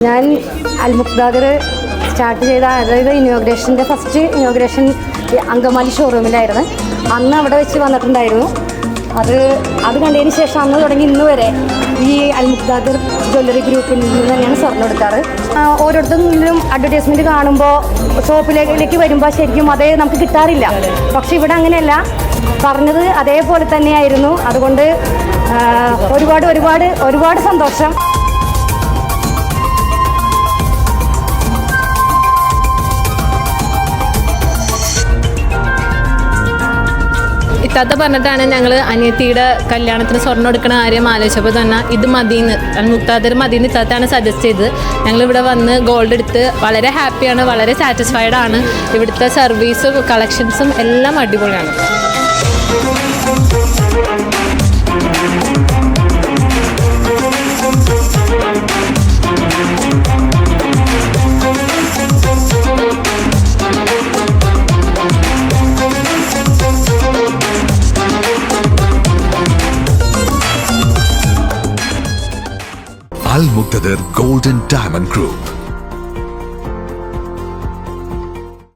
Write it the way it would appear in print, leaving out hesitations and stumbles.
ഞാൻ അൽ മുക്താദർ സ്റ്റാർട്ട് ചെയ്ത അതായത് ഫസ്റ്റ് ഇനോഗ്രേഷൻ അങ്കമാലി ഷോറൂമിലായിരുന്നു. അന്ന് അവിടെ വെച്ച് വന്നിട്ടുണ്ടായിരുന്നു. അത് കണ്ടതിന് ശേഷം അന്ന് തുടങ്ങി ഇന്ന് വരെ ഈ അൽ മുക്താദർ ജ്വല്ലറി ഗ്രൂപ്പിൽ നിന്ന് തന്നെയാണ് സ്വർണ്ണം എടുക്കാറ്. ഓരോരുത്തരും അഡ്വർടൈസ്മെൻറ്റ് കാണുമ്പോൾ ഷോപ്പിലേക്ക് വരുമ്പോൾ ശരിക്കും അതേ നമുക്ക് കിട്ടാറില്ല. പക്ഷെ ഇവിടെ അങ്ങനെയല്ല, പറഞ്ഞത് അതേപോലെ തന്നെയായിരുന്നു. അതുകൊണ്ട് ഒരുപാട് ഒരുപാട് ഒരുപാട് സന്തോഷം. ഇത്താത്ത പറഞ്ഞിട്ടാണ് ഞങ്ങൾ അനിയത്തിയുടെ കല്യാണത്തിന് സ്വർണ്ണം എടുക്കുന്ന കാര്യം ആലോചിച്ചപ്പോൾ തന്നെ ഇത് മതിയെന്ന് അൽ മുക്താദർ മതിയെന്ന് ഇത്താത്താണ് സജസ്റ്റ് ചെയ്തത്. ഞങ്ങളിവിടെ വന്ന് ഗോൾഡ് എടുത്ത് വളരെ ഹാപ്പിയാണ്, വളരെ സാറ്റിസ്ഫൈഡ് ആണ്. ഇവിടുത്തെ സർവീസും കളക്ഷൻസും എല്ലാം അടിപൊളിയാണ്. Al Muqtadir Gold and Diamond Group.